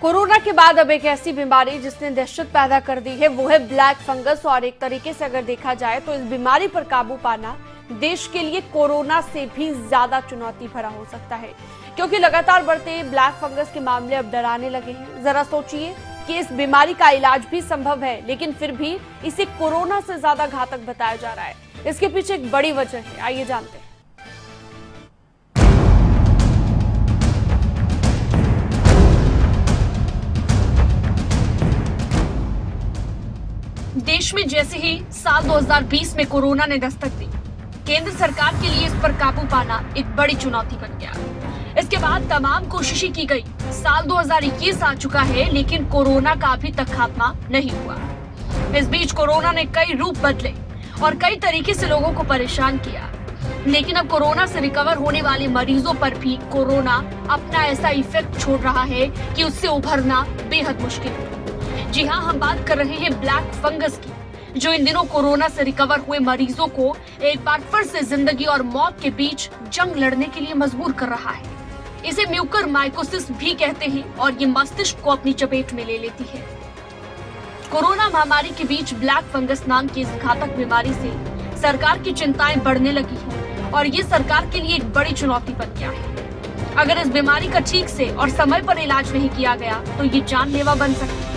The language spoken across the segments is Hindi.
कोरोना के बाद अब एक ऐसी बीमारी जिसने दहशत पैदा कर दी है वो है ब्लैक फंगस। और एक तरीके से अगर देखा जाए तो इस बीमारी पर काबू पाना देश के लिए कोरोना से भी ज्यादा चुनौती भरा हो सकता है, क्योंकि लगातार बढ़ते ब्लैक फंगस के मामले अब डराने लगे हैं। जरा सोचिए कि इस बीमारी का इलाज भी संभव है, लेकिन फिर भी इसे कोरोना से ज्यादा घातक बताया जा रहा है। इसके पीछे एक बड़ी वजह है, आइए जानते हैं। देश में जैसे ही साल 2020 में कोरोना ने दस्तक दी, केंद्र सरकार के लिए इस पर काबू पाना एक बड़ी चुनौती बन गया। इसके बाद तमाम कोशिशें की गई। साल 2021 आ चुका है, लेकिन कोरोना का अभी तक खात्मा नहीं हुआ। इस बीच कोरोना ने कई रूप बदले और कई तरीके से लोगों को परेशान किया। लेकिन अब कोरोना से रिकवर होने वाले मरीजों पर भी कोरोना अपना ऐसा इफेक्ट छोड़ रहा है कि उससे उभरना बेहद मुश्किल है। जी हाँ, हम बात कर रहे हैं ब्लैक फंगस की, जो इन दिनों कोरोना से रिकवर हुए मरीजों को एक बार फिर से जिंदगी और मौत के बीच जंग लड़ने के लिए मजबूर कर रहा है। इसे म्यूकर माइकोसिस भी कहते हैं और ये मस्तिष्क को अपनी चपेट में ले लेती है। कोरोना महामारी के बीच ब्लैक फंगस नाम की इस घातक बीमारी से सरकार की चिंताएं बढ़ने लगी हैं और ये सरकार के लिए एक बड़ी चुनौती बन गया है। अगर इस बीमारी का ठीक से और समय पर इलाज नहीं किया गया तो ये जानलेवा बन सकती है।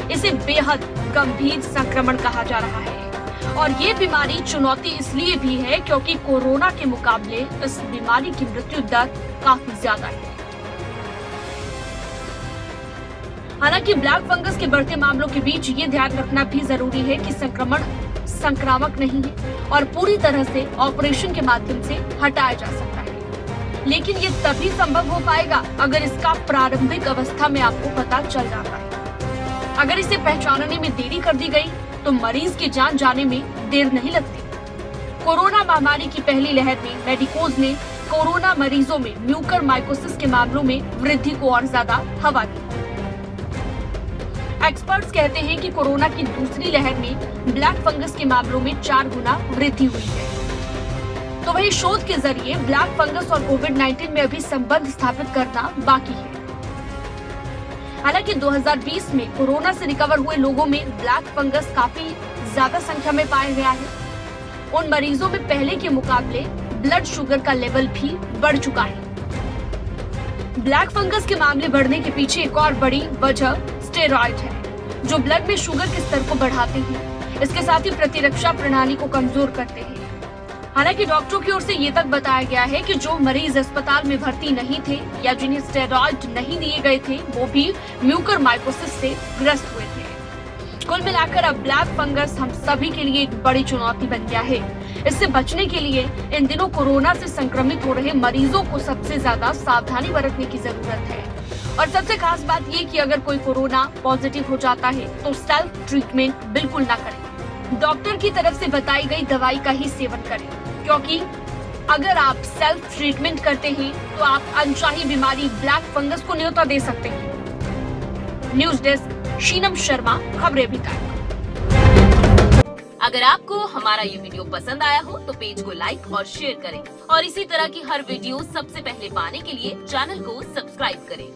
इसे बेहद गंभीर संक्रमण कहा जा रहा है और ये बीमारी चुनौती इसलिए भी है क्योंकि कोरोना के मुकाबले इस बीमारी की मृत्यु दर काफी ज्यादा है। हालांकि ब्लैक फंगस के बढ़ते मामलों के बीच ये ध्यान रखना भी जरूरी है कि संक्रमण संक्रामक नहीं है और पूरी तरह से ऑपरेशन के माध्यम से हटाया जा सकता है। लेकिन ये तभी संभव हो पाएगा अगर इसका प्रारंभिक अवस्था में आपको पता चल जाता है। अगर इसे पहचानने में देरी कर दी गई तो मरीज की जान जाने में देर नहीं लगती। कोरोना महामारी की पहली लहर में मेडिकोज ने कोरोना मरीजों में म्यूकर माइकोसिस के मामलों में वृद्धि को और ज्यादा हवा दी। एक्सपर्ट्स कहते हैं कि कोरोना की दूसरी लहर में ब्लैक फंगस के मामलों में 4 गुना वृद्धि हुई है। तो वही शोध के जरिए ब्लैक फंगस और कोविड-19 में अभी संबंध स्थापित करना बाकी है। हालांकि 2020 में कोरोना से रिकवर हुए लोगों में ब्लैक फंगस काफी ज्यादा संख्या में पाया गया है। उन मरीजों में पहले के मुकाबले ब्लड शुगर का लेवल भी बढ़ चुका है। ब्लैक फंगस के मामले बढ़ने के पीछे एक और बड़ी वजह स्टेरॉइड है, जो ब्लड में शुगर के स्तर को बढ़ाते हैं। इसके साथ ही प्रतिरक्षा प्रणाली को कमजोर करते हैं। हालांकि डॉक्टरों की ओर से ये तक बताया गया है कि जो मरीज अस्पताल में भर्ती नहीं थे या जिन्हें स्टेरॉइड नहीं दिए गए थे, वो भी म्यूकर माइकोसिस से ग्रस्त हुए थे। कुल मिलाकर अब ब्लैक फंगस हम सभी के लिए एक बड़ी चुनौती बन गया है। इससे बचने के लिए इन दिनों कोरोना से संक्रमित हो रहे मरीजों को सबसे ज्यादा सावधानी बरतने की जरूरत है। और सबसे खास बात ये कि अगर कोई कोरोना पॉजिटिव हो जाता है तो सेल्फ ट्रीटमेंट बिल्कुल ना करें। डॉक्टर की तरफ से बताई गई दवाई का ही सेवन करें, क्योंकि अगर आप सेल्फ ट्रीटमेंट करते हैं तो आप अनचाही बीमारी ब्लैक फंगस को न्योता दे सकते हैं। न्यूज डेस्क, शीनम शर्मा, खबरें अभी तक। अगर आपको हमारा ये वीडियो पसंद आया हो तो पेज को लाइक और शेयर करें और इसी तरह की हर वीडियो सबसे पहले पाने के लिए चैनल को सब्सक्राइब करें।